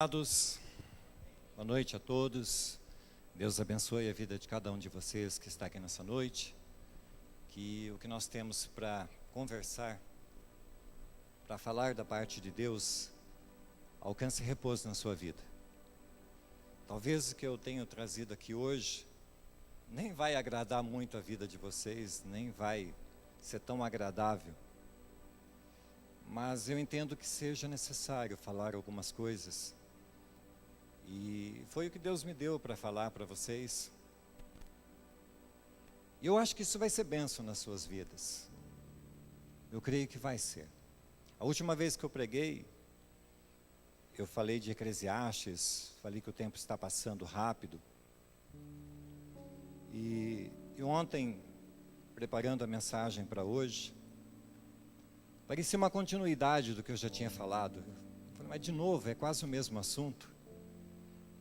Amados, boa noite a todos. Deus abençoe a vida de cada um de vocês que está aqui nessa noite. Que o que nós temos para conversar, para falar da parte de Deus, alcance repouso na sua vida. Talvez o que eu tenho trazido aqui hoje nem vai agradar muito a vida de vocês, nem vai ser tão agradável. Mas eu entendo que seja necessário falar algumas coisas. E foi o que Deus me deu para falar para vocês. E eu acho que isso vai ser bênção nas suas vidas. Eu creio que vai ser. A última vez que eu preguei, eu falei de Eclesiastes, falei que o tempo está passando rápido. E ontem, preparando a mensagem para hoje, parecia uma continuidade do que eu já tinha falado. Eu falei, mas de novo, é quase o mesmo assunto.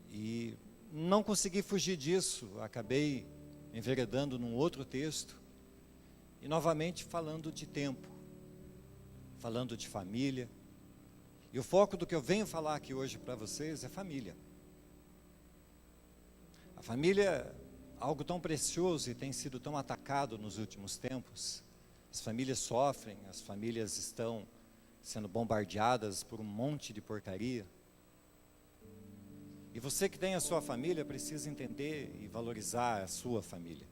E não consegui fugir disso, acabei enveredando num outro texto. E novamente falando de tempo, falando de família. E o foco do que eu venho falar aqui hoje para vocês é família. A família é algo tão precioso e tem sido tão atacado nos últimos tempos. As famílias sofrem, as famílias estão sendo bombardeadas por um monte de porcaria. E você que tem a sua família precisa entender e valorizar a sua família.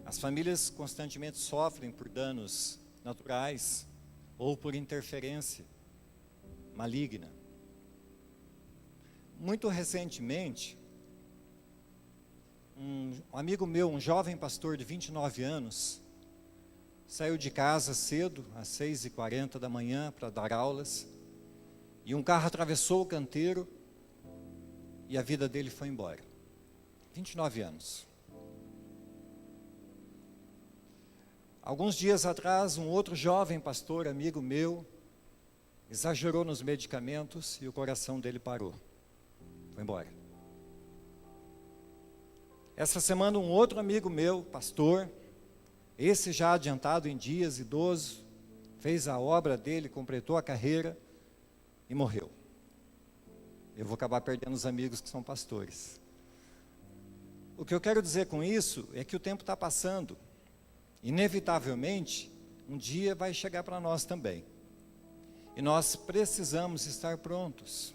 As famílias constantemente sofrem por danos naturais ou por interferência maligna. Muito recentemente, um amigo meu, um jovem pastor de 29 anos, saiu de casa cedo, às 6h40 da manhã, para dar aulas, e um carro atravessou o canteiro, e a vida dele foi embora. 29 anos. Alguns dias atrás, um outro jovem pastor, amigo meu, exagerou nos medicamentos, e o coração dele parou. Foi embora. Essa semana, um outro amigo meu, pastor, esse já adiantado em dias, idoso, fez a obra dele, completou a carreira e morreu. Eu vou acabar perdendo os amigos que são pastores. O que eu quero dizer com isso é que o tempo está passando. Inevitavelmente, um dia vai chegar para nós também. E nós precisamos estar prontos.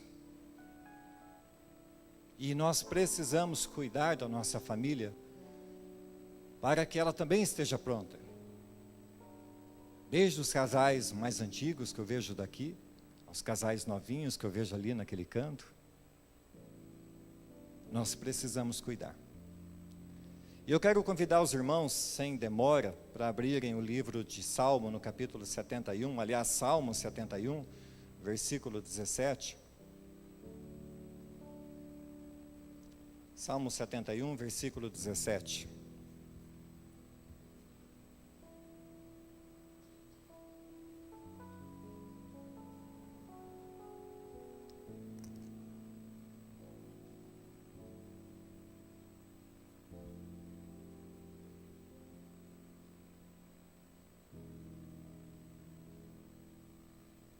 E nós precisamos cuidar da nossa família para que ela também esteja pronta. Desde os casais mais antigos que eu vejo daqui, aos casais novinhos que eu vejo ali naquele canto, nós precisamos cuidar. E eu quero convidar os irmãos, sem demora, para abrirem o livro de Salmo no capítulo 71, aliás, Salmo 71, versículo 17. Salmo 71, versículo 17.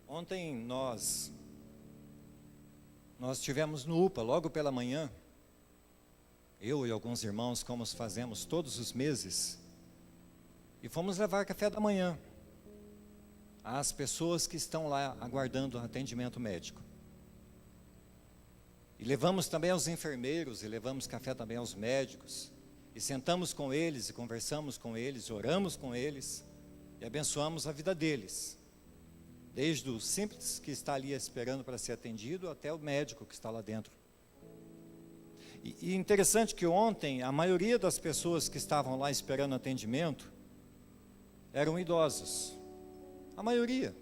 Ontem nós estivemos no UPA, logo pela manhã, eu e alguns irmãos, como fazemos todos os meses, e fomos levar café da manhã às pessoas que estão lá aguardando atendimento médico. E levamos também aos enfermeiros, e levamos café também aos médicos, e sentamos com eles, e conversamos com eles, oramos com eles, e abençoamos a vida deles. Desde o simples que está ali esperando para ser atendido, até o médico que está lá dentro. E interessante que ontem, a maioria das pessoas que estavam lá esperando atendimento, eram idosos. A maioria.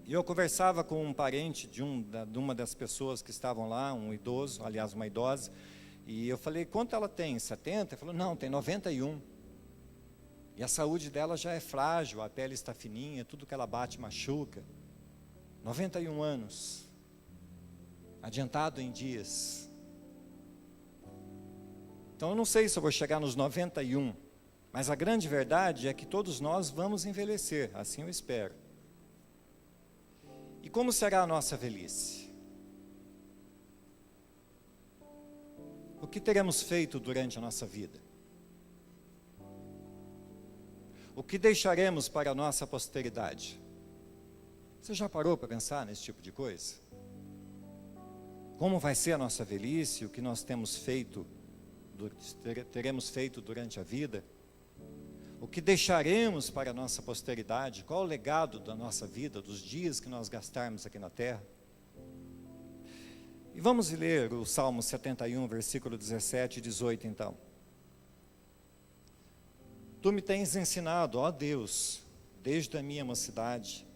E eu conversava com um parente de uma das pessoas que estavam lá, um idoso, aliás, uma idosa, e eu falei, quanto ela tem? 70? Ele falou, não, tem 91. E a saúde dela já é frágil, a pele está fininha, tudo que ela bate machuca. 91 anos, adiantado em dias. Então eu não sei se eu vou chegar nos 91, mas a grande verdade é que todos nós vamos envelhecer, assim eu espero. E como será a nossa velhice? O que teremos feito durante a nossa vida? O que deixaremos para a nossa posteridade? Você já parou para pensar nesse tipo de coisa? Como vai ser a nossa velhice, o que nós teremos feito durante a vida? O que deixaremos para a nossa posteridade? Qual o legado da nossa vida, dos dias que nós gastarmos aqui na terra? E vamos ler o Salmo 71, versículo 17 e 18 então. Tu me tens ensinado, ó Deus, desde a minha mocidade,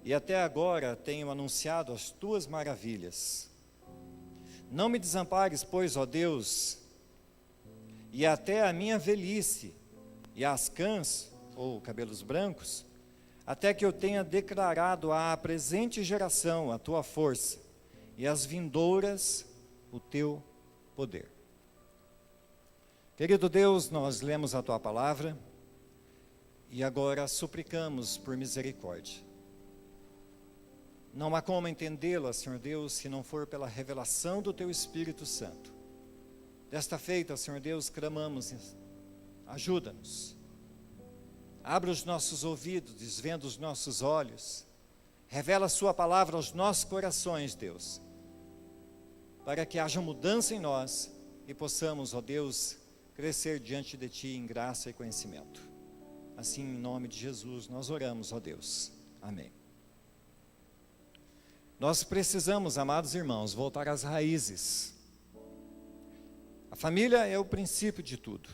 e até agora tenho anunciado as tuas maravilhas. Não me desampares, pois, ó Deus, e até a minha velhice, e as cãs, ou cabelos brancos, até que eu tenha declarado à presente geração a tua força, e às vindouras o teu poder. Querido Deus, nós lemos a tua palavra, e agora suplicamos por misericórdia. Não há como entendê-la, Senhor Deus, se não for pela revelação do teu Espírito Santo. Desta feita, Senhor Deus, clamamos, ajuda-nos. Abra os nossos ouvidos, desvenda os nossos olhos. Revela a sua palavra aos nossos corações, Deus. Para que haja mudança em nós e possamos, ó Deus, crescer diante de Ti em graça e conhecimento. Assim, em nome de Jesus, nós oramos, ó Deus. Amém. Nós precisamos, amados irmãos, voltar às raízes. A família é o princípio de tudo.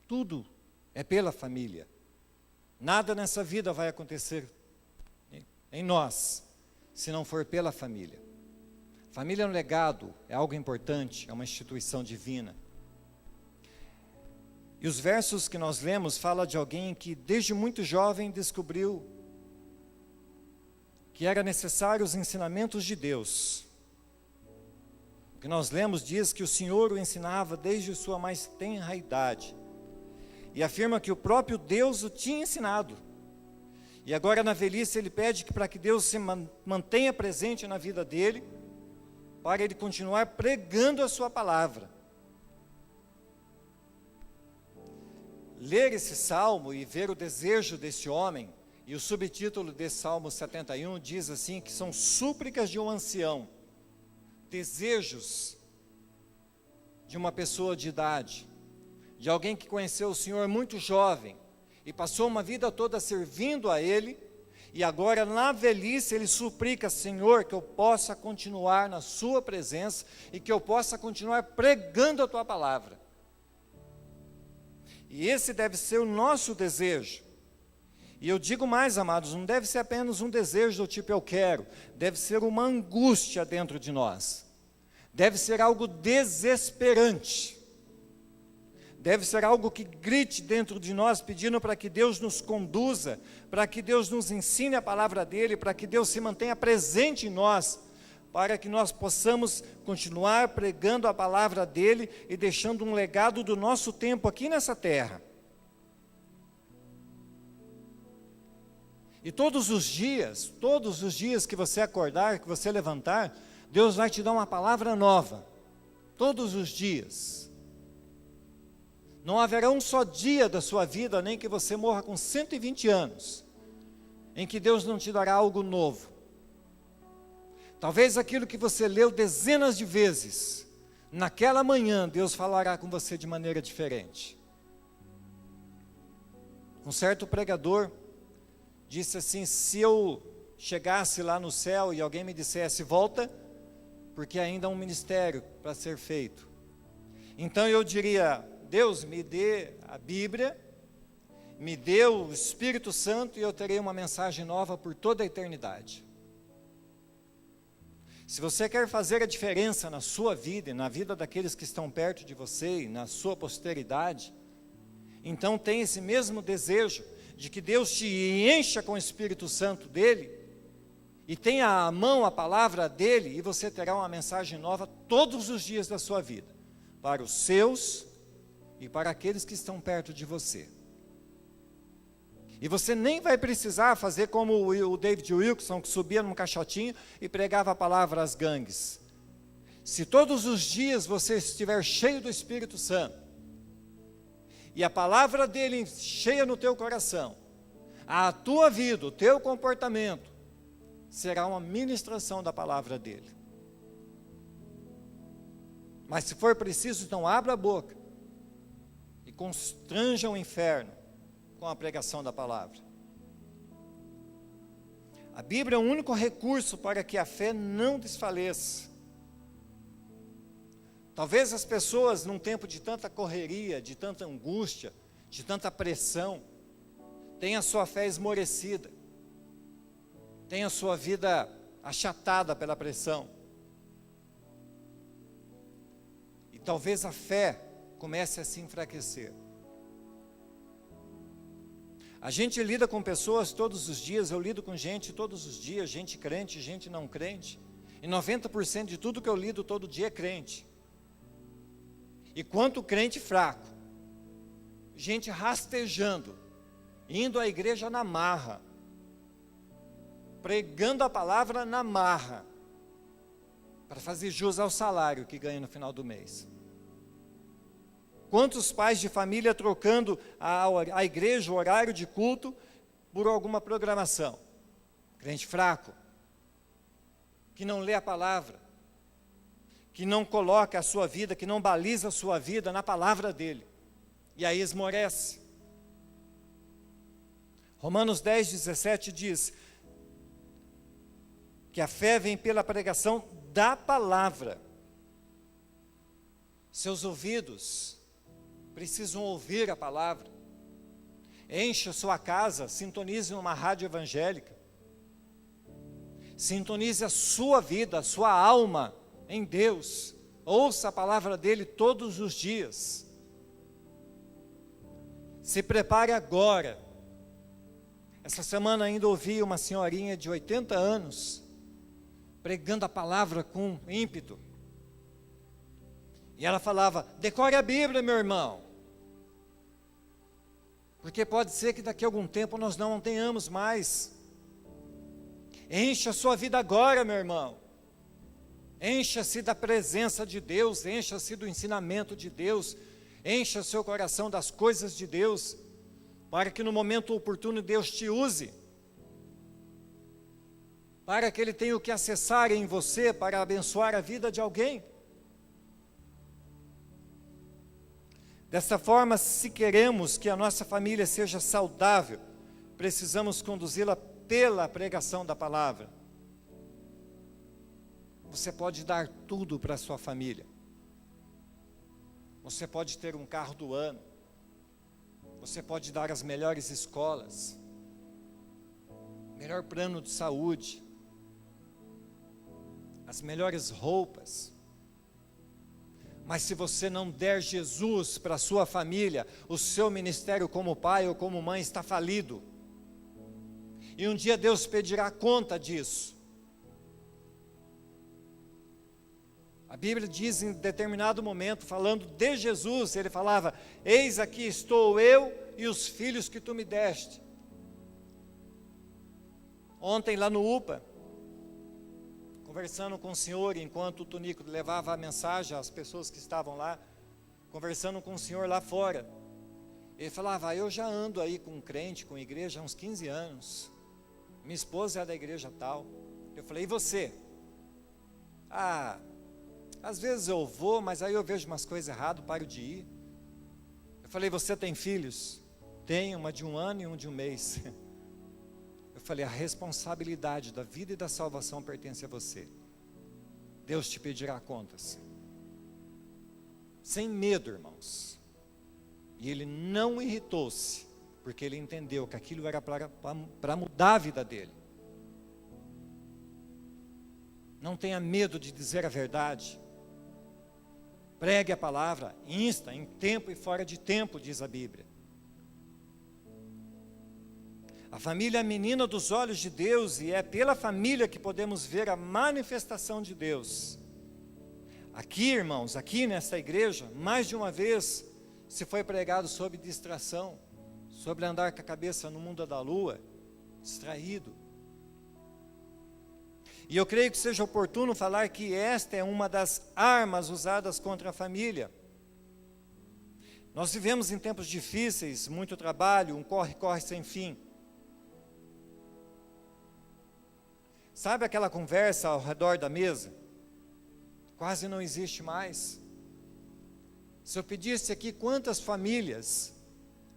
Tudo é pela família. Nada nessa vida vai acontecer em nós, se não for pela família. Família é um legado, é algo importante, é uma instituição divina. E os versos que nós lemos falam de alguém que desde muito jovem descobriu que era necessário os ensinamentos de Deus. O que nós lemos diz que o Senhor o ensinava desde sua mais tenra idade. E afirma que o próprio Deus o tinha ensinado. E agora na velhice ele pede que para que Deus se mantenha presente na vida dele, para ele continuar pregando a sua palavra. Ler esse salmo e ver o desejo desse homem, e o subtítulo desse Salmo 71 diz assim, que são súplicas de um ancião, desejos de uma pessoa de idade, de alguém que conheceu o Senhor muito jovem, e passou uma vida toda servindo a Ele, e agora na velhice ele suplica, Senhor, que eu possa continuar na sua presença, e que eu possa continuar pregando a Tua palavra. E esse deve ser o nosso desejo. E eu digo mais, amados, não deve ser apenas um desejo do tipo eu quero, deve ser uma angústia dentro de nós, deve ser algo desesperante, deve ser algo que grite dentro de nós, pedindo para que Deus nos conduza, para que Deus nos ensine a palavra dEle, para que Deus se mantenha presente em nós, para que nós possamos continuar pregando a palavra dEle e deixando um legado do nosso tempo aqui nessa terra. E todos os dias que você acordar, que você levantar, Deus vai te dar uma palavra nova. Todos os dias. Não haverá um só dia da sua vida, nem que você morra com 120 anos, em que Deus não te dará algo novo. Talvez aquilo que você leu dezenas de vezes, naquela manhã Deus falará com você de maneira diferente. Um certo pregador disse assim, se eu chegasse lá no céu e alguém me dissesse, volta, porque ainda há um ministério para ser feito. Então eu diria, Deus, me dê a Bíblia, me dê o Espírito Santo e eu terei uma mensagem nova por toda a eternidade. Se você quer fazer a diferença na sua vida e na vida daqueles que estão perto de você e na sua posteridade, então tem esse mesmo desejo de que Deus te encha com o Espírito Santo dEle, e tenha à mão a palavra dEle, e você terá uma mensagem nova todos os dias da sua vida, para os seus e para aqueles que estão perto de você. E você nem vai precisar fazer como o David Wilkerson, que subia num caixotinho e pregava a palavra às gangues. Se todos os dias você estiver cheio do Espírito Santo, e a palavra dele cheia no teu coração, a tua vida, o teu comportamento, será uma ministração da palavra dele. Mas se for preciso, então abra a boca e constranja o inferno com a pregação da palavra. A Bíblia é o único recurso para que a fé não desfaleça. Talvez as pessoas, num tempo de tanta correria, de tanta angústia, de tanta pressão, tenham a sua fé esmorecida, tenham a sua vida achatada pela pressão. E talvez a fé comece a se enfraquecer. A gente lida com pessoas todos os dias, eu lido com gente todos os dias, gente crente, gente não crente, e 90% de tudo que eu lido todo dia é crente. E quanto crente fraco, gente rastejando, indo à igreja na marra, pregando a palavra na marra, para fazer jus ao salário que ganha no final do mês. Quantos pais de família trocando a igreja, o horário de culto, por alguma programação? Crente fraco, que não lê a palavra, que não coloca a sua vida, que não baliza a sua vida na palavra dele, e aí esmorece. Romanos 10:17 diz que a fé vem pela pregação da palavra. Seus ouvidos precisam ouvir a palavra. Encha sua casa, sintonize numa rádio evangélica. Sintonize a sua vida, a sua alma em Deus. Ouça a palavra dele todos os dias. Se prepare agora. Essa semana ainda ouvi uma senhorinha de 80 anos pregando a palavra com ímpeto. E ela falava: decore a Bíblia, meu irmão. Porque pode ser que daqui a algum tempo nós não tenhamos mais. Encha a sua vida agora, meu irmão. Encha-se da presença de Deus, encha-se do ensinamento de Deus, encha seu coração das coisas de Deus, para que no momento oportuno Deus te use, para que Ele tenha o que acessar em você, para abençoar a vida de alguém. Dessa forma, se queremos que a nossa família seja saudável, precisamos conduzi-la pela pregação da palavra. Você pode dar tudo para a sua família. Você pode ter um carro do ano. Você pode dar as melhores escolas, melhor plano de saúde, as melhores roupas. Mas se você não der Jesus para a sua família, o seu ministério como pai ou como mãe está falido. E um dia Deus pedirá conta disso. A Bíblia diz em determinado momento, falando de Jesus, ele falava: eis aqui estou eu e os filhos que tu me deste. Ontem lá no UPA, conversando com o senhor, enquanto o Tonico levava a mensagem às pessoas que estavam lá, conversando com o senhor lá fora, ele falava: eu já ando aí com crente, com igreja há uns 15 anos, minha esposa é da igreja tal. Eu falei: e você? Às vezes eu vou, mas aí eu vejo umas coisas erradas, paro de ir. Eu falei: você tem filhos? Tenho, uma de 1 ano e um de 1 mês. Eu falei: a responsabilidade da vida e da salvação pertence a você. Deus te pedirá contas. Sem medo, irmãos. E ele não irritou-se, porque ele entendeu que aquilo era para mudar a vida dele. Não tenha medo de dizer a verdade. Pregue a palavra, insta, em tempo e fora de tempo, diz a Bíblia. A família é a menina dos olhos de Deus, e é pela família que podemos ver a manifestação de Deus. Aqui, irmãos, aqui nesta igreja, mais de uma vez se foi pregado sobre distração, sobre andar com a cabeça no mundo da lua, distraído. E eu creio que seja oportuno falar que esta é uma das armas usadas contra a família. Nós vivemos em tempos difíceis, muito trabalho, um corre-corre sem fim. Sabe aquela conversa ao redor da mesa? Quase não existe mais. Se eu pedisse aqui quantas famílias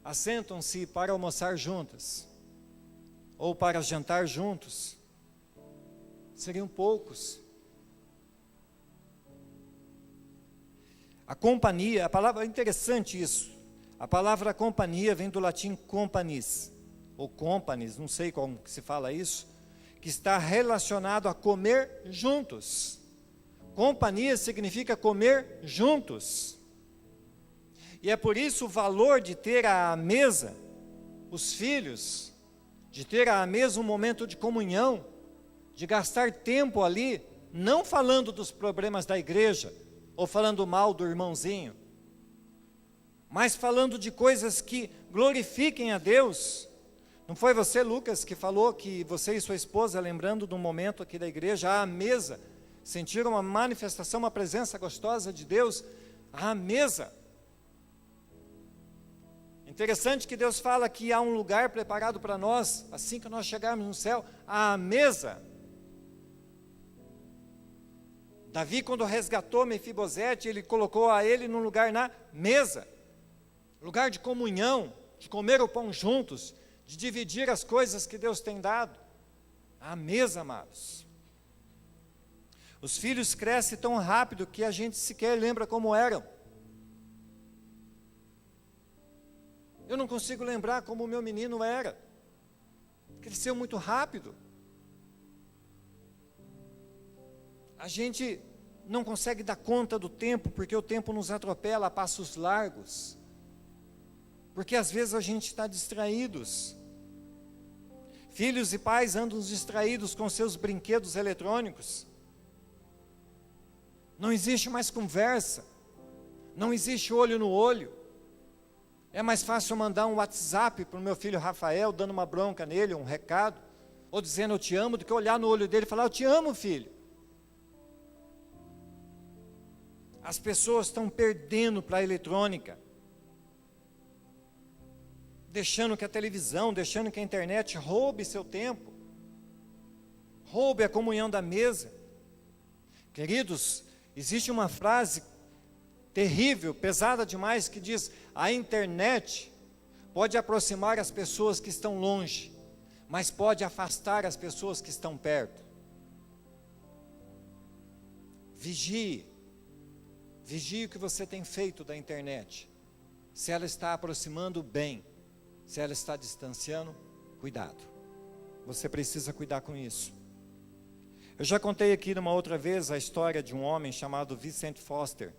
assentam-se para almoçar juntas, ou para jantar juntos, seriam poucos. A companhia, a palavra, é interessante isso, a palavra companhia vem do latim companis, ou companis, não sei como que se fala isso, que está relacionado a comer juntos. Companhia significa comer juntos. E é por isso o valor de ter à mesa os filhos, de ter à mesa um momento de comunhão, de gastar tempo ali, não falando dos problemas da igreja, ou falando mal do irmãozinho, mas falando de coisas que glorifiquem a Deus. Não foi você, Lucas, que falou que você e sua esposa, lembrando de um momento aqui da igreja, à mesa, sentiram uma manifestação, uma presença gostosa de Deus, à mesa. Interessante que Deus fala que há um lugar preparado para nós, assim que nós chegarmos no céu, à mesa. Davi, quando resgatou Mefibosete, ele colocou a ele num lugar na mesa, lugar de comunhão, de comer o pão juntos, de dividir as coisas que Deus tem dado. À mesa, amados. Os filhos crescem tão rápido que a gente sequer lembra como eram. Eu não consigo lembrar como o meu menino era. Cresceu muito rápido. A gente não consegue dar conta do tempo, porque o tempo nos atropela a passos largos. Porque às vezes a gente está distraídos. Filhos e pais andam distraídos com seus brinquedos eletrônicos. Não existe mais conversa. Não existe olho no olho. É mais fácil mandar um WhatsApp para o meu filho Rafael, dando uma bronca nele, um recado, ou dizendo eu te amo, do que olhar no olho dele e falar eu te amo, filho. As pessoas estão perdendo para a eletrônica, deixando que a televisão, deixando que a internet roube seu tempo, roube a comunhão da mesa. Queridos, existe uma frase terrível, pesada demais, que diz: a internet pode aproximar as pessoas que estão longe, mas pode afastar as pessoas que estão perto. Vigie o que você tem feito da internet. Se ela está aproximando, bem. Se ela está distanciando, cuidado. Você precisa cuidar com isso. Eu já contei aqui numa outra vez a história de um homem chamado Vincent Foster.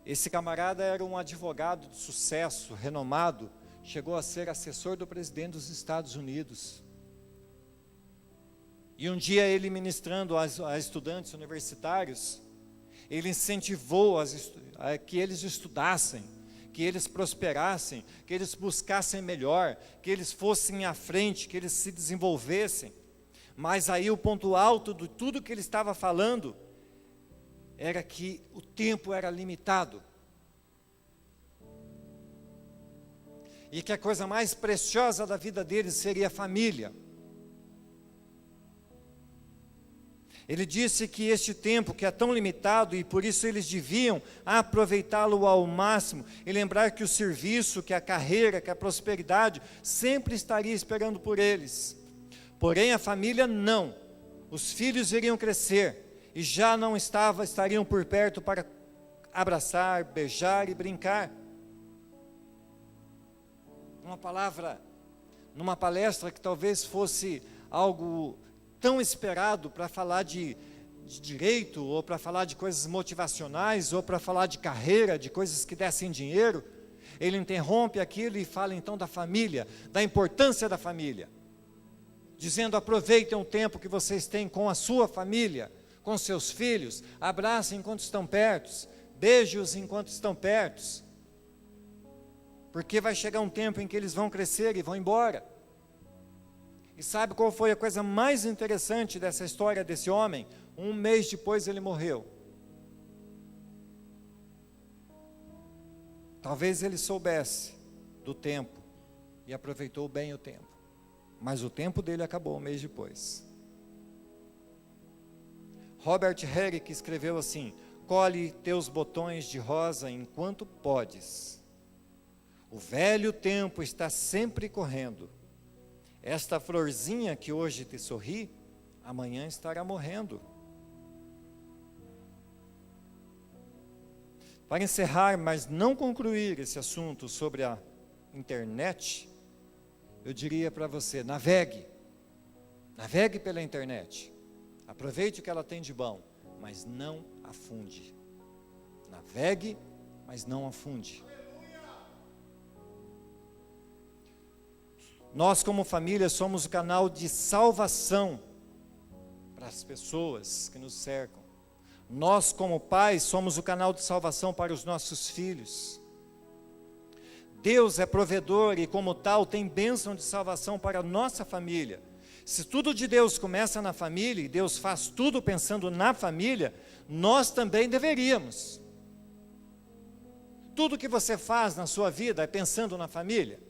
Esse camarada era um advogado de sucesso, renomado, chegou a ser assessor do presidente dos Estados Unidos. E um dia ele, ministrando a estudantes universitários, ele incentivou a que eles estudassem, que eles prosperassem, que eles buscassem melhor, que eles fossem à frente, que eles se desenvolvessem. Mas aí o ponto alto de tudo que ele estava falando era que o tempo era limitado. E que a coisa mais preciosa da vida deles seria a família. Ele disse que este tempo, que é tão limitado, e por isso eles deviam aproveitá-lo ao máximo, e lembrar que o serviço, que a carreira, que a prosperidade, sempre estaria esperando por eles. Porém a família não. Os filhos iriam crescer, e já não estariam por perto para abraçar, beijar e brincar. Uma palavra, numa palestra que talvez fosse algo tão esperado para falar de direito, ou para falar de coisas motivacionais, ou para falar de carreira, de coisas que dessem dinheiro, ele interrompe aquilo e fala então da família, da importância da família, dizendo: aproveitem o tempo que vocês têm com a sua família, com seus filhos, abracem enquanto estão perto, beije-os enquanto estão perto. Porque vai chegar um tempo em que eles vão crescer e vão embora. E sabe qual foi a coisa mais interessante dessa história desse homem? 1 mês depois ele morreu. Talvez ele soubesse do tempo e aproveitou bem o tempo. Mas o tempo dele acabou 1 mês depois. Robert Herrick escreveu assim: colhe teus botões de rosa enquanto podes. O velho tempo está sempre correndo. Esta florzinha que hoje te sorri, amanhã estará morrendo. Para encerrar, mas não concluir esse assunto sobre a internet, eu diria para você, navegue pela internet, aproveite o que ela tem de bom, mas não afunde. Navegue, mas não afunde. Nós como família somos o canal de salvação para as pessoas que nos cercam. Nós como pais somos o canal de salvação para os nossos filhos. Deus é provedor e como tal tem bênção de salvação para a nossa família. Se tudo de Deus começa na família e Deus faz tudo pensando na família, nós também deveríamos. Tudo que você faz na sua vida é pensando na família.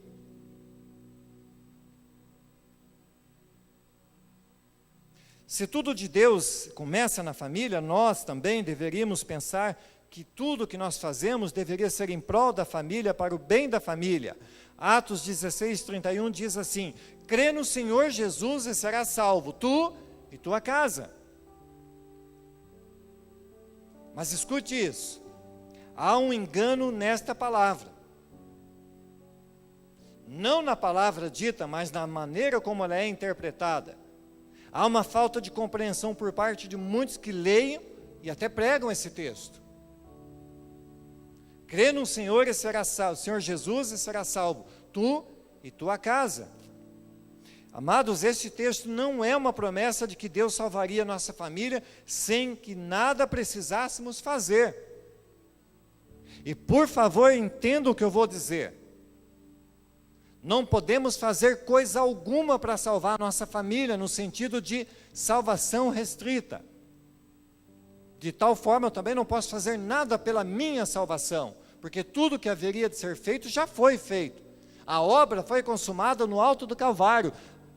Se tudo de Deus começa na família, nós também deveríamos pensar que tudo que nós fazemos deveria ser em prol da família, para o bem da família. Atos 16:31 diz assim: crê no Senhor Jesus e serás salvo, tu e tua casa. Mas escute isso, há um engano nesta palavra. Não na palavra dita, mas na maneira como ela é interpretada. Há uma falta de compreensão por parte de muitos que leem e até pregam esse texto. Crê no Senhor e será salvo, Senhor Jesus e será salvo, tu e tua casa. Amados, este texto não é uma promessa de que Deus salvaria nossa família sem que nada precisássemos fazer. E por favor, entenda o que eu vou dizer. Não podemos fazer coisa alguma para salvar nossa família, no sentido de salvação restrita. De tal forma, eu também não posso fazer nada pela minha salvação, porque tudo que haveria de ser feito já foi feito. A obra foi consumada no alto do Calvário,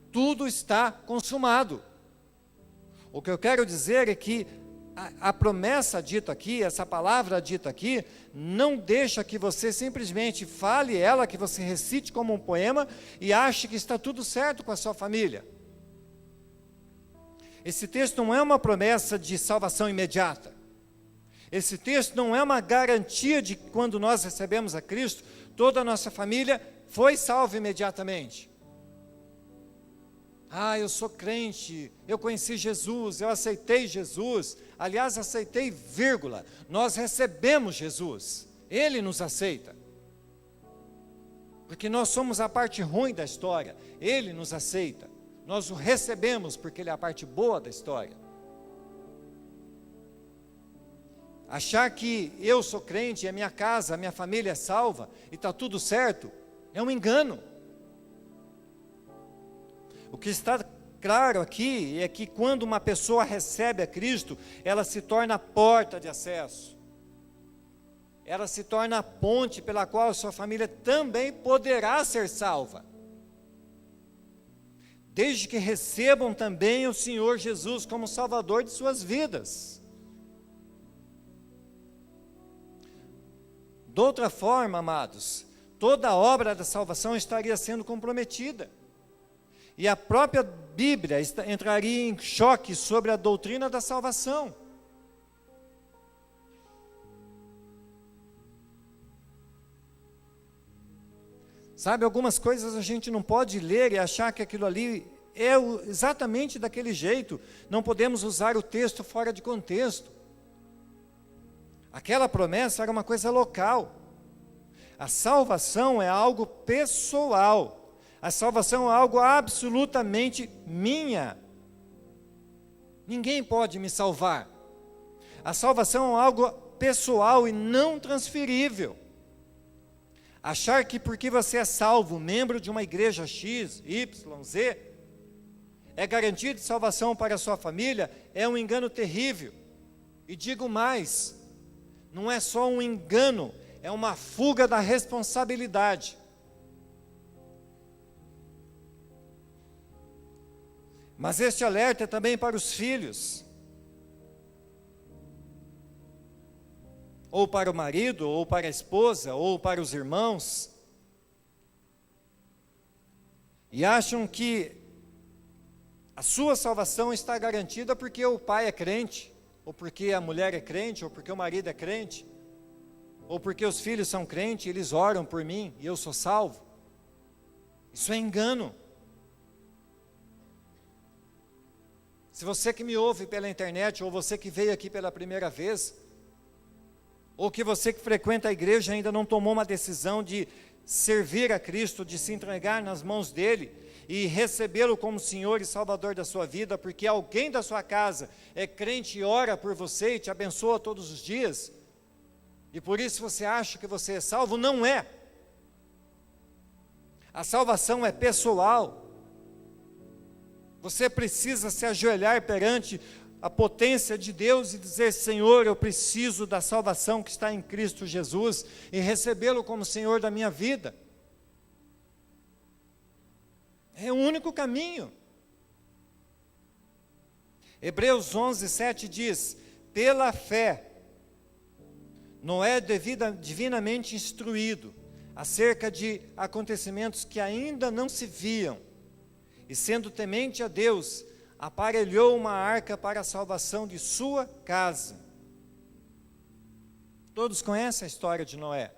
tudo está consumado. O que eu quero dizer é que a promessa dita aqui, essa palavra dita aqui, não deixa que você simplesmente fale ela, que você recite como um poema e ache que está tudo certo com a sua família. Esse texto não é uma promessa de salvação imediata. Esse texto não é uma garantia de que quando nós recebemos a Cristo, toda a nossa família foi salva imediatamente. Eu sou crente, eu conheci Jesus, eu aceitei Jesus. Aliás, aceitei, vírgula. Nós recebemos Jesus, Ele nos aceita. Porque nós somos a parte ruim da história, Ele nos aceita. Nós o recebemos porque Ele é a parte boa da história. Achar que eu sou crente, e a minha casa, a minha família é salva, e está tudo certo, é um engano. O que está claro aqui é que quando uma pessoa recebe a Cristo, ela se torna a porta de acesso. Ela se torna a ponte pela qual a sua família também poderá ser salva. Desde que recebam também o Senhor Jesus como Salvador de suas vidas. De outra forma, amados, toda a obra da salvação estaria sendo comprometida. E a própria Bíblia entraria em choque sobre a doutrina da salvação. Sabe, algumas coisas a gente não pode ler e achar que aquilo ali é exatamente daquele jeito. Não podemos usar o texto fora de contexto. Aquela promessa era uma coisa local. A salvação é algo pessoal. A salvação é algo absolutamente minha. Ninguém pode me salvar. A salvação é algo pessoal e não transferível. Achar que porque você é salvo, membro de uma igreja X, Y, Z, é garantia de salvação para a sua família, é um engano terrível. E digo mais, não é só um engano, é uma fuga da responsabilidade. Mas este alerta é também para os filhos, ou para o marido, ou para a esposa, ou para os irmãos, e acham que a sua salvação está garantida porque o pai é crente, ou porque a mulher é crente, ou porque o marido é crente, ou porque os filhos são crentes, eles oram por mim e eu sou salvo. Isso é engano. Se você que me ouve pela internet, ou você que veio aqui pela primeira vez, ou que você que frequenta a igreja ainda não tomou uma decisão de servir a Cristo, de se entregar nas mãos dele e recebê-lo como Senhor e Salvador da sua vida, porque alguém da sua casa é crente e ora por você e te abençoa todos os dias, e por isso você acha que você é salvo, não é. A salvação é pessoal. Você precisa se ajoelhar perante a potência de Deus e dizer: Senhor, eu preciso da salvação que está em Cristo Jesus e recebê-lo como Senhor da minha vida. É o único caminho. Hebreus 11:7 diz: pela fé, Noé divinamente instruído acerca de acontecimentos que ainda não se viam, e sendo temente a Deus, aparelhou uma arca para a salvação de sua casa. Todos conhecem a história de Noé.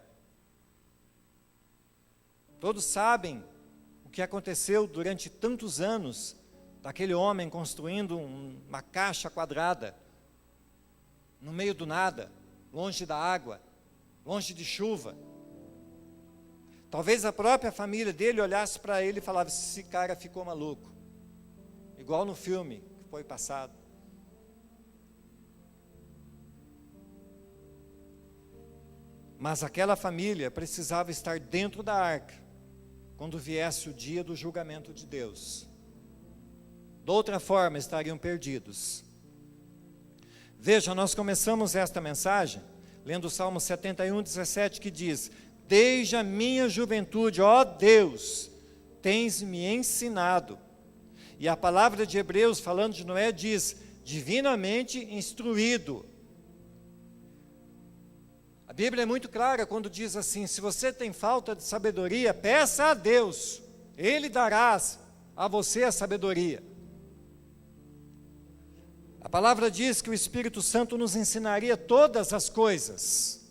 Todos sabem o que aconteceu durante tantos anos, daquele homem construindo uma caixa quadrada, no meio do nada, longe da água, longe de chuva. Talvez a própria família dele olhasse para ele e falasse: esse cara ficou maluco. Igual no filme que foi passado. Mas aquela família precisava estar dentro da arca, quando viesse o dia do julgamento de Deus. De outra forma, estariam perdidos. Veja, nós começamos esta mensagem lendo o Salmo 71:17, que diz: desde a minha juventude, ó Deus, tens me ensinado. E a palavra de Hebreus, falando de Noé, diz: divinamente instruído. A Bíblia é muito clara quando diz assim: se você tem falta de sabedoria, peça a Deus, Ele dará a você a sabedoria. A palavra diz que o Espírito Santo nos ensinaria todas as coisas.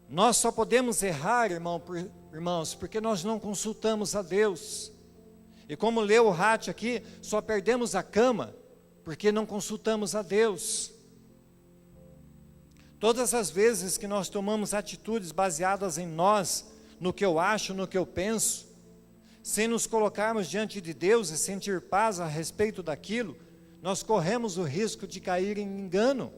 Nós só podemos errar, irmãos, porque nós não consultamos a Deus. E como leu o Hatch aqui, só perdemos a cama porque não consultamos a Deus. Todas as vezes que nós tomamos atitudes baseadas em nós, no que eu acho, no que eu penso, sem nos colocarmos diante de Deus e sentir paz a respeito daquilo, nós corremos o risco de cair em engano.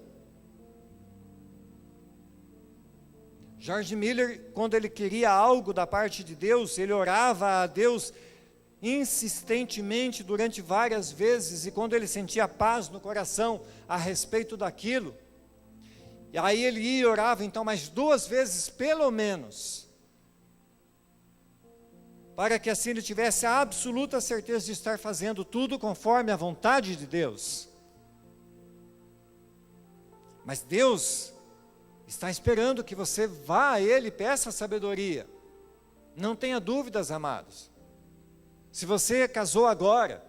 George Miller, quando ele queria algo da parte de Deus, ele orava a Deus insistentemente durante várias vezes, e quando ele sentia paz no coração a respeito daquilo, e aí ele ia e orava então mais 2 vezes pelo menos, para que assim ele tivesse a absoluta certeza de estar fazendo tudo conforme a vontade de Deus. Mas Deus está esperando que você vá a Ele e peça sabedoria. Não tenha dúvidas, amados. Se você casou agora,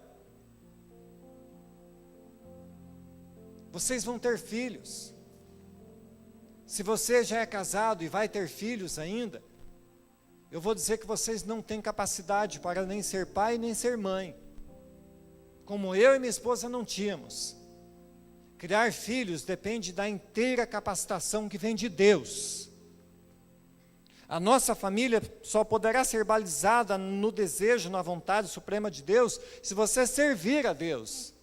vocês vão ter filhos. Se você já é casado e vai ter filhos ainda, eu vou dizer que vocês não têm capacidade para nem ser pai nem ser mãe, como eu e minha esposa não tínhamos. Criar filhos depende da inteira capacitação que vem de Deus. A nossa família só poderá ser balizada no desejo, na vontade suprema de Deus, se você servir a Deus.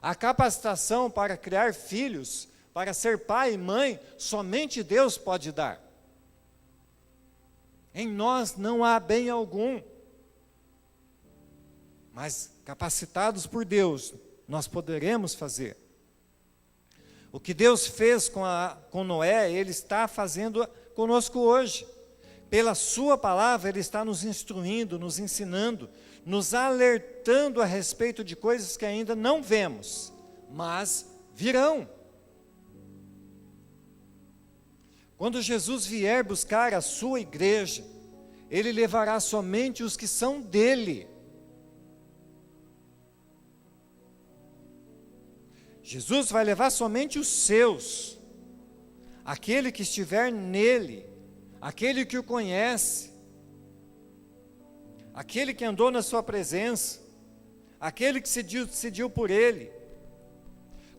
A capacitação para criar filhos, para ser pai e mãe, somente Deus pode dar. Em nós não há bem algum. Mas capacitados por Deus, nós poderemos fazer. O que Deus fez com Noé, Ele está fazendo conosco hoje. Pela sua palavra, Ele está nos instruindo, nos ensinando, nos alertando a respeito de coisas que ainda não vemos, mas virão. Quando Jesus vier buscar a sua igreja, Ele levará somente os que são dele. Jesus vai levar somente os seus, aquele que estiver nele, aquele que o conhece, aquele que andou na sua presença, aquele que se decidiu por ele.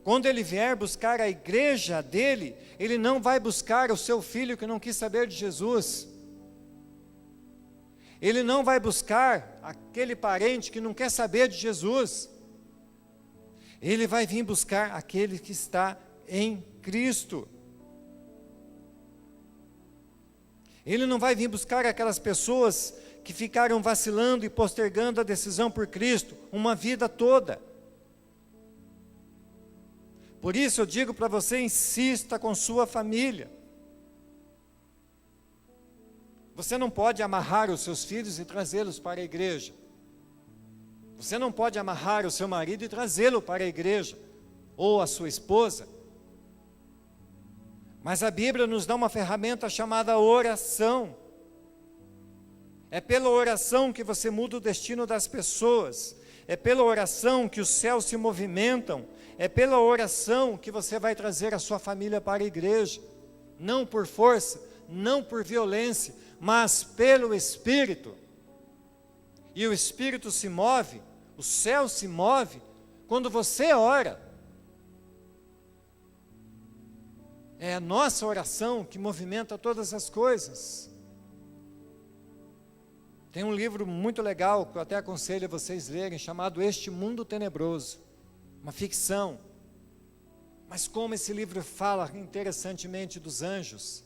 Quando ele vier buscar a igreja dele, ele não vai buscar o seu filho que não quis saber de Jesus. Ele não vai buscar aquele parente que não quer saber de Jesus. Ele vai vir buscar aquele que está em Cristo. Ele não vai vir buscar aquelas pessoas que ficaram vacilando e postergando a decisão por Cristo uma vida toda. Por isso eu digo para você, insista com sua família. Você não pode amarrar os seus filhos e trazê-los para a igreja. Você não pode amarrar o seu marido e trazê-lo para a igreja, ou a sua esposa. Mas a Bíblia nos dá uma ferramenta chamada oração. É pela oração que você muda o destino das pessoas. É pela oração que os céus se movimentam. É pela oração que você vai trazer a sua família para a igreja. Não por força, não por violência, mas pelo Espírito. E o Espírito se move, o céu se move, quando você ora. É a nossa oração que movimenta todas as coisas. Tem um livro muito legal, que eu até aconselho a vocês lerem, chamado Este Mundo Tenebroso. Uma ficção. Mas como esse livro fala interessantemente dos anjos.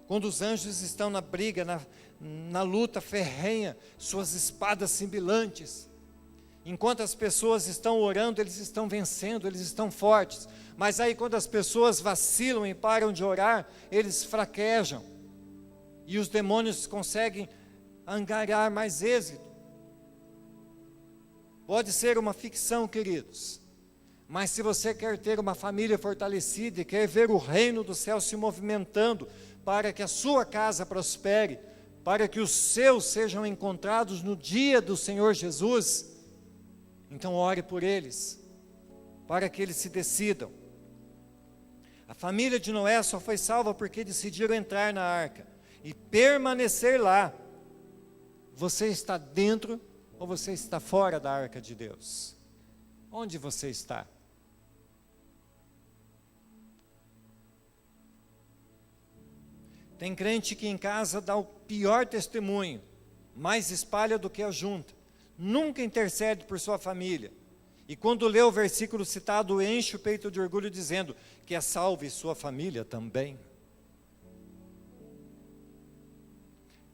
Quando os anjos estão na briga, na luta ferrenha, suas espadas cintilantes. Enquanto as pessoas estão orando, eles estão vencendo, eles estão fortes. Mas aí quando as pessoas vacilam e param de orar, eles fraquejam. E os demônios conseguem angariar mais êxito. Pode ser uma ficção, queridos. Mas se você quer ter uma família fortalecida e quer ver o reino do céu se movimentando, para que a sua casa prospere, para que os seus sejam encontrados no dia do Senhor Jesus, então ore por eles, para que eles se decidam. A família de Noé só foi salva porque decidiram entrar na arca e permanecer lá. Você está dentro ou você está fora da arca de Deus? Onde você está? Tem crente que em casa dá o pior testemunho, mais espalha do que ajunta, nunca intercede por sua família, e quando lê o versículo citado, enche o peito de orgulho dizendo que é salvo e sua família também.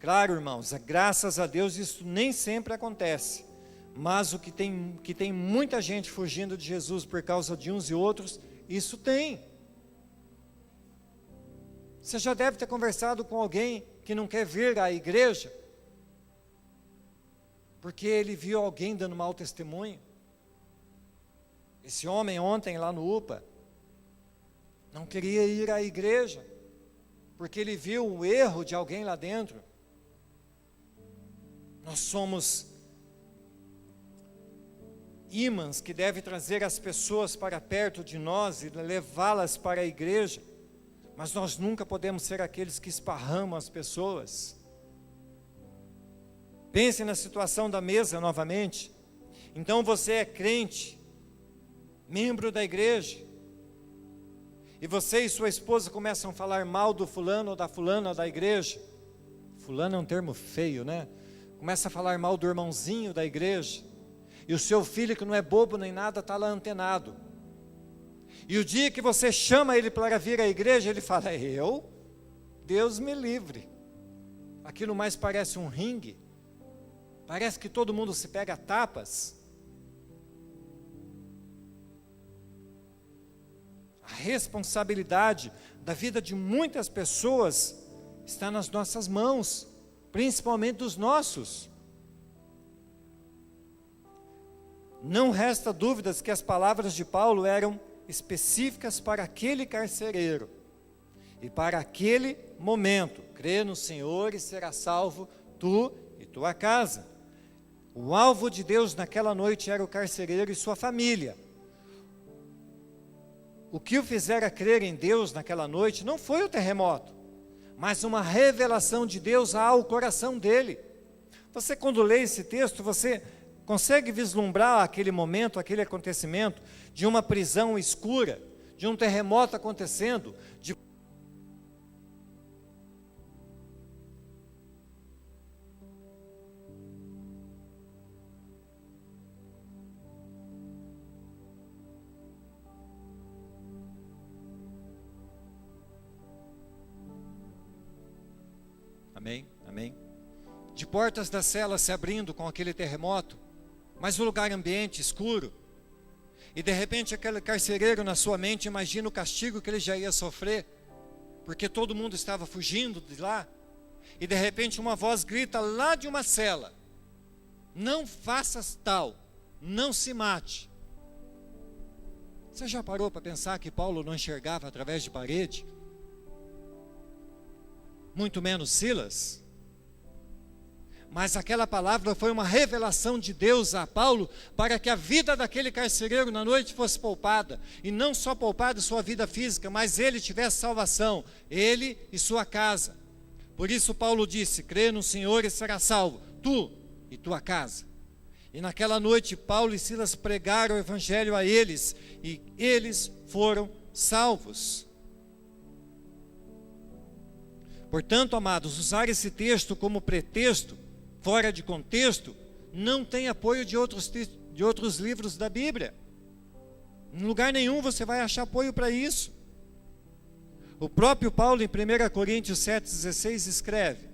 Claro, irmãos, graças a Deus isso nem sempre acontece, mas o que tem muita gente fugindo de Jesus por causa de uns e outros, isso tem. Você já deve ter conversado com alguém que não quer vir à igreja, porque ele viu alguém dando mau testemunho. Esse homem ontem lá no UPA, não queria ir à igreja, porque ele viu o erro de alguém lá dentro. Nós somos ímãs que devem trazer as pessoas para perto de nós e levá-las para a igreja. Mas nós nunca podemos ser aqueles que esparramam as pessoas. Pense na situação da mesa novamente. Então você é crente, membro da igreja, e você e sua esposa começam a falar mal do fulano ou da fulana da igreja. Fulano é um termo feio, né? Começa a falar mal do irmãozinho da igreja. E o seu filho, que não é bobo nem nada, está lá antenado. E o dia que você chama ele para vir à igreja, ele fala, Deus me livre. aquilo mais parece um ringue, parece que todo mundo se pega a tapas. A responsabilidade da vida de muitas pessoas está nas nossas mãos, principalmente dos nossos. Não resta dúvidas que as palavras de Paulo eram específicas para aquele carcereiro e para aquele momento. Crê no Senhor e será salvo tu e tua casa. O alvo de Deus naquela noite era o carcereiro e sua família. O que o fizera crer em Deus naquela noite não foi o terremoto, mas uma revelação de Deus ao coração dele. Você, quando lê esse texto, você consegue vislumbrar aquele momento, aquele acontecimento de uma prisão escura, de um terremoto acontecendo, de Amém, amém. De portas da cela se abrindo com aquele terremoto, mas o lugar ambiente escuro, e de repente aquele carcereiro na sua mente imagina o castigo que ele já ia sofrer, porque todo mundo estava fugindo de lá, e de repente uma voz grita lá de uma cela: não faças tal, não se mate. Você já parou para pensar que Paulo não enxergava através de parede? Muito menos Silas. Mas aquela palavra foi uma revelação de Deus a Paulo, para que a vida daquele carcereiro na noite fosse poupada, e não só poupada sua vida física, mas ele tivesse salvação, ele e sua casa. Por isso Paulo disse: crê no Senhor e será salvo, tu e tua casa. E naquela noite Paulo e Silas pregaram o evangelho a eles, e eles foram salvos. Portanto, amados, usar esse texto como pretexto, fora de contexto, não tem apoio de outros livros da Bíblia. Em lugar nenhum você vai achar apoio para isso. O próprio Paulo, em 1 Coríntios 7,16, escreve: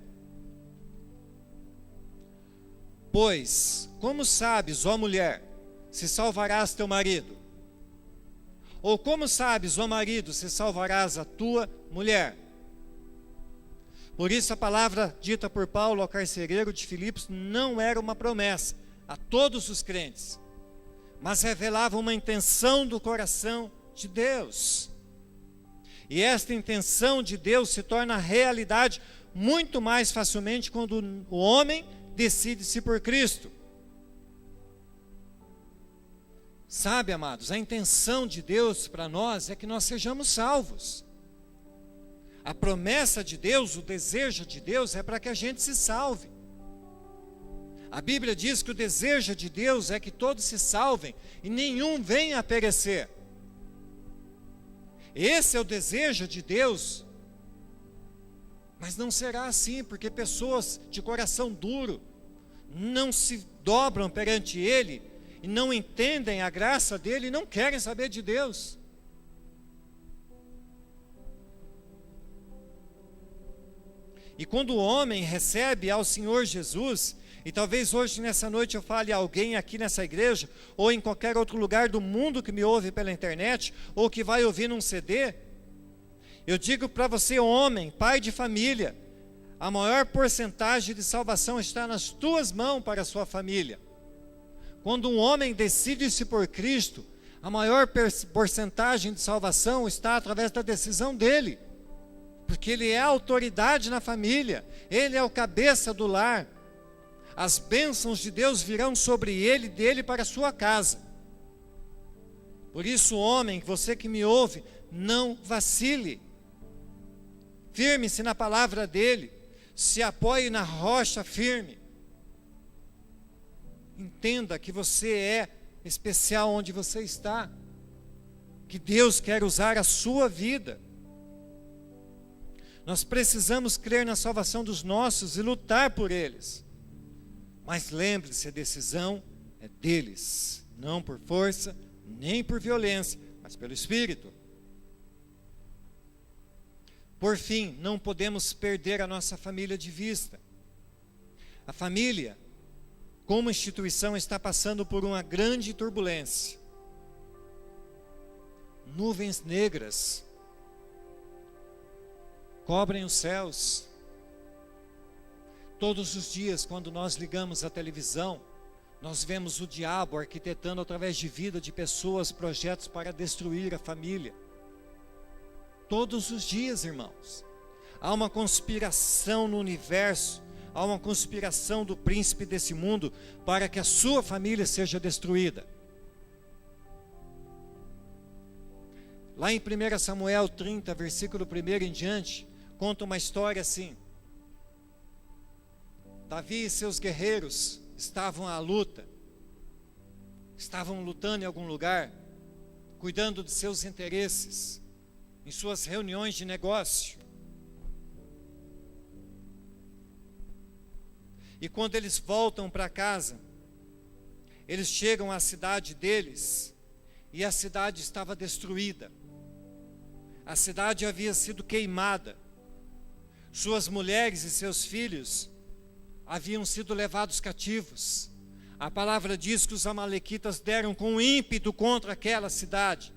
pois, como sabes, ó mulher, se salvarás teu marido? Ou como sabes, ó marido, se salvarás a tua mulher? Por isso a palavra dita por Paulo ao carcereiro de Filipos não era uma promessa a todos os crentes, mas revelava uma intenção do coração de Deus. E esta intenção de Deus se torna realidade muito mais facilmente quando o homem decide-se por Cristo. Sabe, amados, a intenção de Deus para nós é que nós sejamos salvos. A promessa de Deus, o desejo de Deus é para que a gente se salve. A Bíblia diz que o desejo de Deus é que todos se salvem e nenhum venha a perecer. Esse é o desejo de Deus. Mas não será assim, porque pessoas de coração duro não se dobram perante Ele e não entendem a graça dEle e não querem saber de Deus. E quando o homem recebe ao Senhor Jesus, e talvez hoje nessa noite eu fale a alguém aqui nessa igreja, ou em qualquer outro lugar do mundo que me ouve pela internet, ou que vai ouvir num CD, eu digo para você, homem, pai de família, a maior porcentagem de salvação está nas tuas mãos para a sua família. Quando um homem decide-se por Cristo, a maior porcentagem de salvação está através da decisão dele. Porque ele é a autoridade na família, ele é o cabeça do lar. As bênçãos de Deus virão sobre ele e dele para a sua casa. Por isso, homem, você que me ouve, não vacile. Firme-se na palavra dele, se apoie na rocha firme. Entenda que você é especial onde você está, que Deus quer usar a sua vida. Nós precisamos crer na salvação dos nossos e lutar por eles. Mas lembre-se, a decisão é deles, não por força, nem por violência, mas pelo Espírito. Por fim, não podemos perder a nossa família de vista. A família, como instituição, está passando por uma grande turbulência. Nuvens negras cobrem os céus. Todos os dias, quando nós ligamos a televisão, nós vemos o diabo arquitetando através de vida de pessoas projetos para destruir a família. Todos os dias, irmãos, há uma conspiração no universo, há uma conspiração do príncipe desse mundo para que a sua família seja destruída. Lá em 1 Samuel 30, versículo 1 em diante, conta uma história assim. Davi e seus guerreiros estavam à luta, estavam lutando em algum lugar, cuidando de seus interesses, em suas reuniões de negócio. E quando eles voltam para casa, eles chegam à cidade deles, e a cidade estava destruída. A cidade havia sido queimada. Suas mulheres e seus filhos haviam sido levados cativos. A palavra diz que os amalequitas deram com ímpeto contra aquela cidade.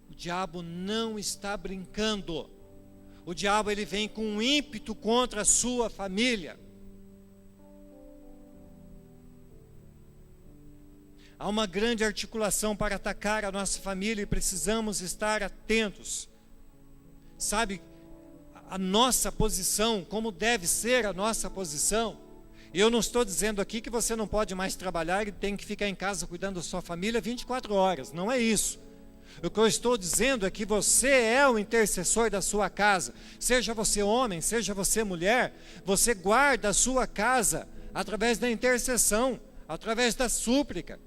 O diabo não está brincando. O diabo, ele vem com ímpeto contra a sua família. Há uma grande articulação para atacar a nossa família e precisamos estar atentos. Sabe, a nossa posição, como deve ser a nossa posição. Eu não estou dizendo aqui que você não pode mais trabalhar e tem que ficar em casa cuidando da sua família 24 horas, não é isso. O que eu estou dizendo é que você é o intercessor da sua casa. Seja você homem, seja você mulher, você guarda a sua casa através da intercessão, através da súplica.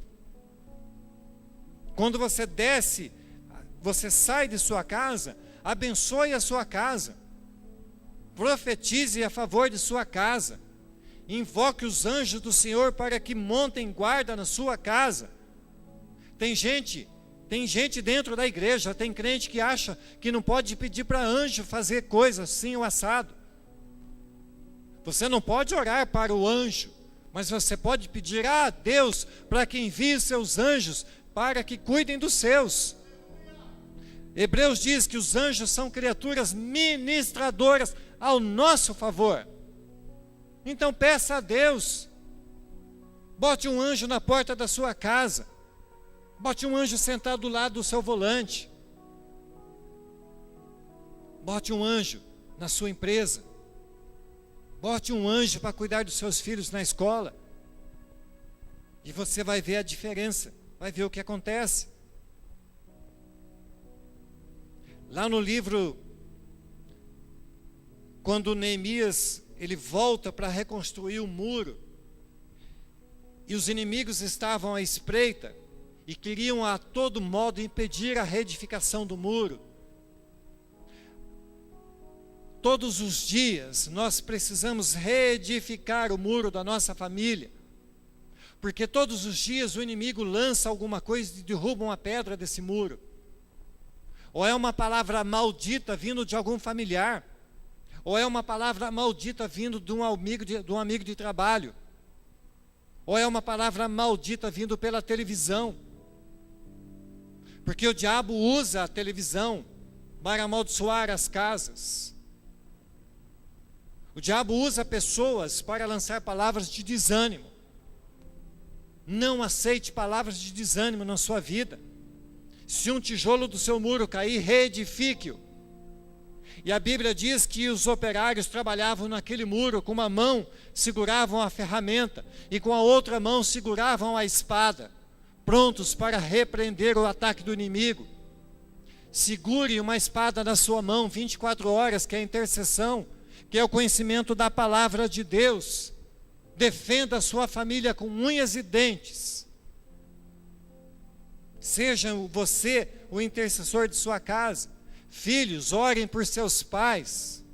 Quando você desce, você sai de sua casa, abençoe a sua casa. Profetize a favor de sua casa. Invoque os anjos do Senhor para que montem guarda na sua casa. Tem gente dentro da igreja, tem crente que acha que não pode pedir para anjo fazer coisas assim ou assado. Você não pode orar para o anjo, mas você pode pedir a Deus para que envie seus anjos para que cuidem dos seus. Hebreus diz que os anjos são criaturas ministradoras ao nosso favor. Então peça a Deus, bote um anjo na porta da sua casa, bote um anjo sentado do lado do seu volante, bote um anjo na sua empresa, bote um anjo para cuidar dos seus filhos na escola, e você vai ver a diferença, vai ver o que acontece. Lá no livro, quando Neemias ele volta para reconstruir o muro, e os inimigos estavam à espreita, e queriam a todo modo impedir a reedificação do muro. Todos os dias nós precisamos reedificar o muro da nossa família, porque todos os dias o inimigo lança alguma coisa e derruba uma pedra desse muro. Ou é uma palavra maldita vindo de algum familiar, ou é uma palavra maldita vindo de um amigo de trabalho, ou é uma palavra maldita vindo pela televisão, porque o diabo usa a televisão para amaldiçoar as casas. O diabo usa pessoas para lançar palavras de desânimo. Não aceite palavras de desânimo na sua vida. Se um tijolo do seu muro cair, reedifique-o. E a Bíblia diz que os operários trabalhavam naquele muro, com uma mão seguravam a ferramenta e com a outra mão seguravam a espada, prontos para repreender o ataque do inimigo. Segure uma espada na sua mão 24 horas, que é a intercessão, que é o conhecimento da palavra de Deus. Defenda a sua família com unhas e dentes. Seja você o intercessor de sua casa. Filhos, orem por seus pais.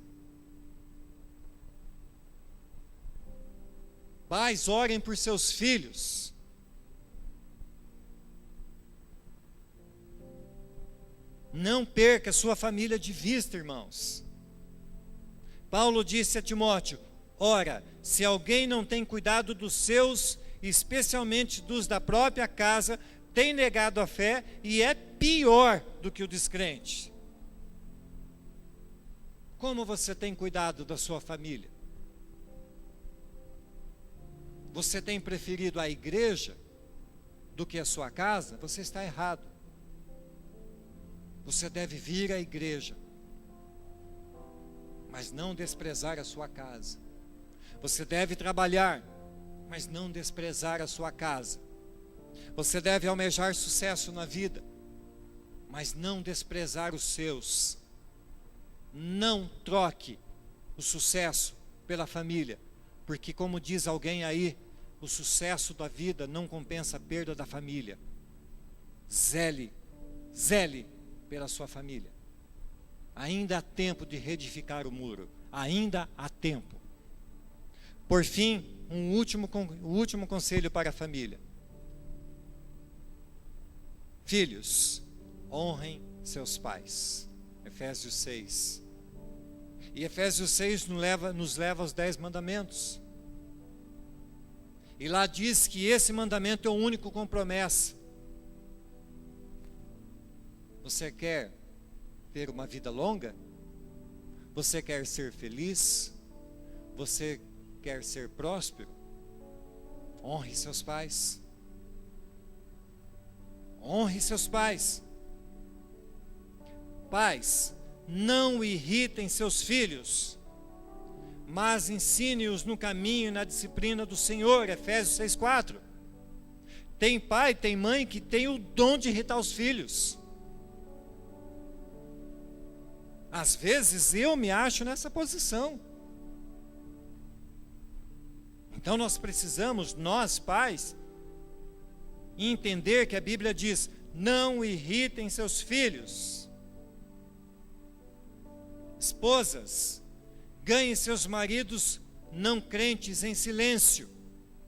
Pais, orem por seus filhos. Não perca a sua família de vista, irmãos. Paulo disse a Timóteo: ora, se alguém não tem cuidado dos seus, especialmente dos da própria casa, tem negado a fé e é pior do que o descrente. Como você tem cuidado da sua família? Você tem preferido a igreja do que a sua casa? Você está errado. Você deve vir à igreja, mas não desprezar a sua casa. Você deve trabalhar, mas não desprezar a sua casa. Você deve almejar sucesso na vida, mas não desprezar os seus. Não troque o sucesso pela família, porque, como diz alguém aí, o sucesso da vida não compensa a perda da família. Zele pela sua família. Ainda há tempo de reedificar o muro. Ainda há tempo. Por fim, o último conselho para a família. Filhos, honrem seus pais. Efésios 6. E Efésios 6 nos leva aos 10 mandamentos. E lá diz que esse mandamento é o único com promessa. Você quer ter uma vida longa? Você quer ser feliz? Você quer ser próspero? Honre seus pais. Honre seus pais. Pais, não irritem seus filhos, mas ensine-os no caminho e na disciplina do Senhor. Efésios 6,4. Tem pai, tem mãe que tem o dom de irritar os filhos. Às vezes eu me acho nessa posição. Então nós precisamos, nós pais, entender que a Bíblia diz: não irritem seus filhos. Esposas, ganhem seus maridos não crentes em silêncio.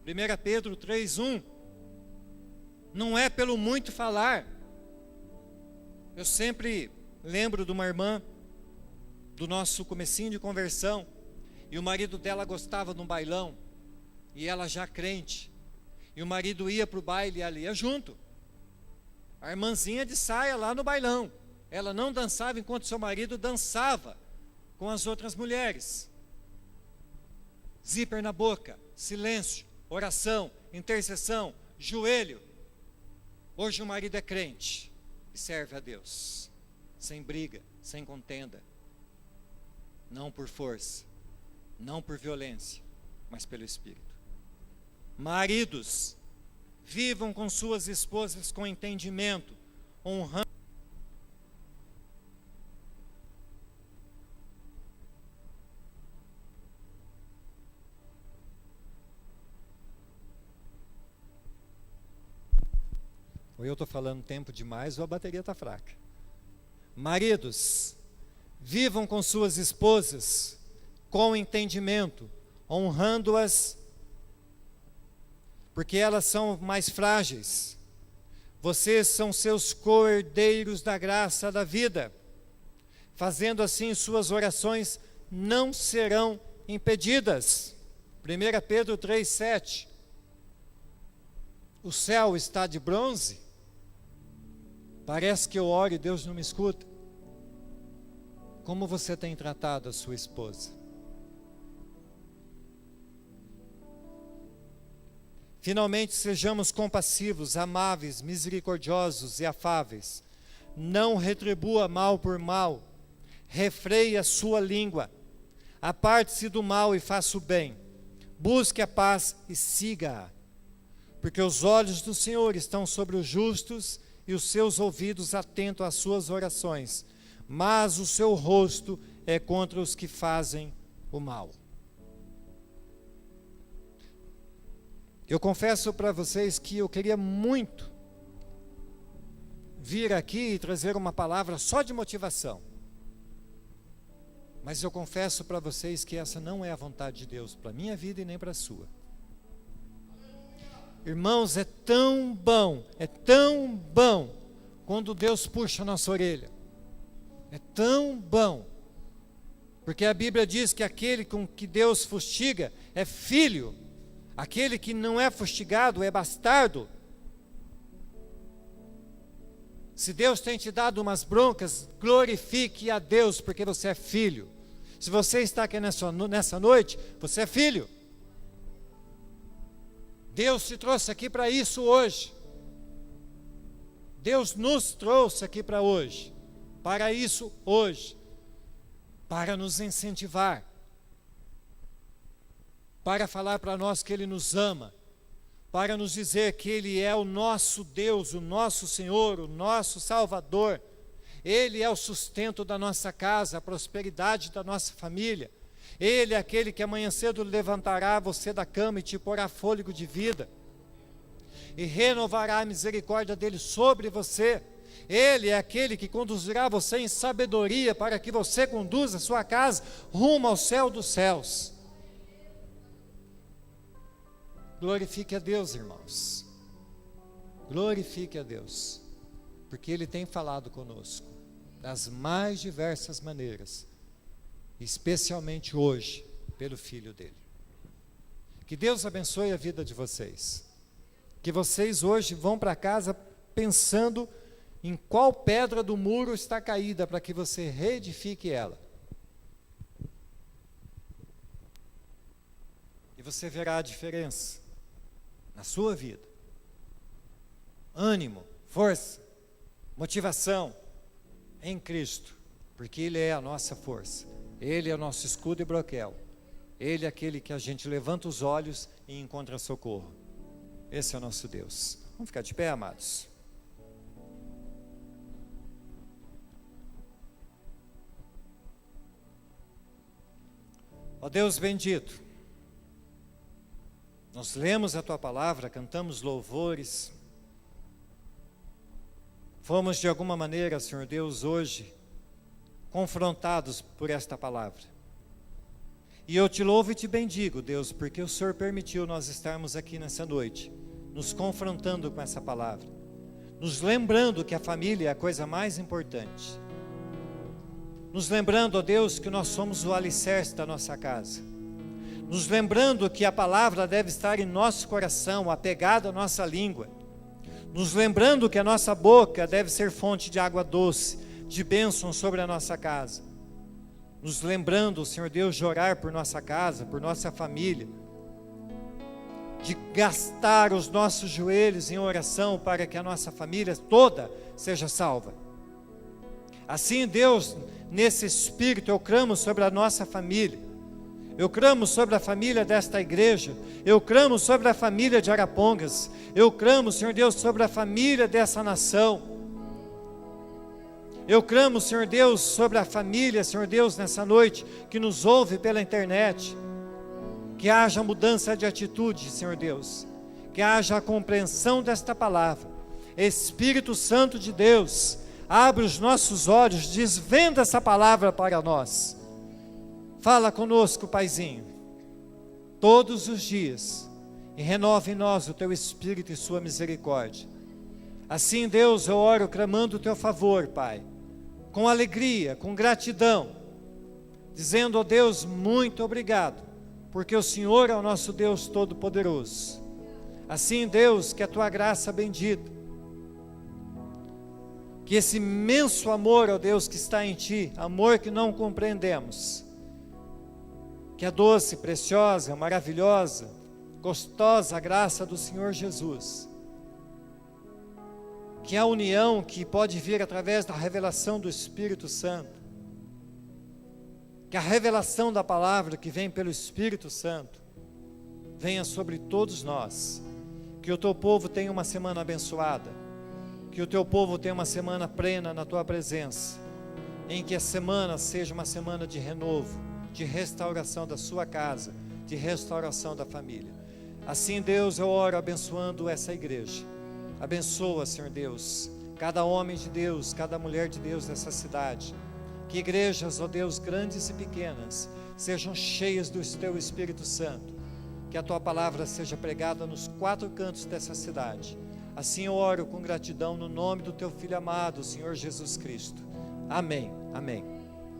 1 Pedro 3,1. Não é pelo muito falar. Eu sempre lembro de uma irmã do nosso comecinho de conversão, e o marido dela gostava de um bailão, e ela já crente, e o marido ia para o baile e ela ia junto. A irmãzinha de saia lá no bailão, ela não dançava enquanto seu marido dançava com as outras mulheres. Zíper na boca, silêncio, oração, intercessão, joelho. Hoje o marido é crente e serve a Deus, sem briga, sem contenda, não por força, não por violência, mas pelo Espírito. Maridos, vivam com suas esposas com entendimento, honrando. Ou eu estou falando tempo demais ou a bateria está fraca. Maridos, vivam com suas esposas com entendimento, honrando-as, porque elas são mais frágeis. Vocês são seus co-herdeiros da graça da vida. Fazendo assim, suas orações não serão impedidas. 1 Pedro 3,7. O céu está de bronze? Parece que eu oro e Deus não me escuta. Como você tem tratado a sua esposa? Finalmente, sejamos compassivos, amáveis, misericordiosos e afáveis. Não retribua mal por mal. Refreie a sua língua. Aparte-se do mal e faça o bem. Busque a paz e siga-a. Porque os olhos do Senhor estão sobre os justos e os seus ouvidos atentos às suas orações. Mas o seu rosto é contra os que fazem o mal. Eu confesso para vocês que eu queria muito vir aqui e trazer uma palavra só de motivação. Mas eu confesso para vocês que essa não é a vontade de Deus para a minha vida e nem para a sua. Irmãos, é tão bom quando Deus puxa a nossa orelha. É tão bom. Porque a Bíblia diz que aquele com que Deus fustiga é filho. Aquele que não é fustigado é bastardo. Se Deus tem te dado umas broncas, glorifique a Deus, porque você é filho. Se você está aqui nessa noite, você é filho. Deus te trouxe aqui para isso hoje. Deus nos trouxe aqui para hoje. Para isso hoje. Para nos incentivar. Para falar para nós que Ele nos ama. Para nos dizer que Ele é o nosso Deus, o nosso Senhor, o nosso Salvador. Ele é o sustento da nossa casa, a prosperidade da nossa família. Ele é aquele que amanhã cedo levantará você da cama e te porá fôlego de vida. E renovará a misericórdia dele sobre você. Ele é aquele que conduzirá você em sabedoria para que você conduza a sua casa rumo ao céu dos céus. Glorifique a Deus, irmãos. Glorifique a Deus. Porque Ele tem falado conosco das mais diversas maneiras. Especialmente hoje, pelo Filho dele. Que Deus abençoe a vida de vocês. Que vocês hoje vão para casa pensando em qual pedra do muro está caída para que você reedifique ela. E você verá a diferença na sua vida. Ânimo, força, motivação em Cristo, porque Ele é a nossa força. Ele é o nosso escudo e broquel. Ele é aquele que a gente levanta os olhos e encontra socorro. Esse é o nosso Deus. Vamos ficar de pé, amados? Ó Deus bendito, nós lemos a Tua palavra, cantamos louvores, fomos de alguma maneira, Senhor Deus, hoje, confrontados por esta palavra. E eu te louvo e te bendigo, Deus, porque o Senhor permitiu nós estarmos aqui nessa noite, nos confrontando com essa palavra, nos lembrando que a família é a coisa mais importante, nos lembrando, ó Deus, que nós somos o alicerce da nossa casa, nos lembrando que a palavra deve estar em nosso coração, apegada à nossa língua, nos lembrando que a nossa boca deve ser fonte de água doce, de bênção sobre a nossa casa, nos lembrando, Senhor Deus, de orar por nossa casa, por nossa família, de gastar os nossos joelhos em oração para que a nossa família toda seja salva. Assim, Deus, nesse espírito, eu clamo sobre a nossa família, eu clamo sobre a família desta igreja, eu clamo sobre a família de Arapongas, eu clamo, Senhor Deus, sobre a família dessa nação. Eu clamo, Senhor Deus, sobre a família, Senhor Deus, nessa noite, que nos ouve pela internet, que haja mudança de atitude, Senhor Deus, que haja a compreensão desta palavra. Espírito Santo de Deus, abre os nossos olhos, desvenda essa palavra para nós. Fala conosco, Paizinho, todos os dias, e renova em nós o Teu Espírito e Sua misericórdia. Assim, Deus, eu oro clamando o Teu favor, Pai, com alegria, com gratidão, dizendo, ó Deus, muito obrigado, porque o Senhor é o nosso Deus Todo-Poderoso. Assim, Deus, que a Tua graça bendita, que esse imenso amor, ó Deus, que está em Ti, amor que não compreendemos, que a doce, preciosa, maravilhosa, gostosa graça do Senhor Jesus, que a união que pode vir através da revelação do Espírito Santo, que a revelação da palavra que vem pelo Espírito Santo, venha sobre todos nós, que o Teu povo tenha uma semana abençoada, que o Teu povo tenha uma semana plena na Tua presença, em que a semana seja uma semana de renovo, de restauração da sua casa, de restauração da família. Assim, Deus, eu oro abençoando essa igreja. Abençoa, Senhor Deus, cada homem de Deus, cada mulher de Deus dessa cidade. Que igrejas, ó Deus, grandes e pequenas, sejam cheias do Teu Espírito Santo. Que a Tua palavra seja pregada nos 4 cantos dessa cidade. Assim eu oro com gratidão no nome do Teu Filho amado, Senhor Jesus Cristo. Amém, amém.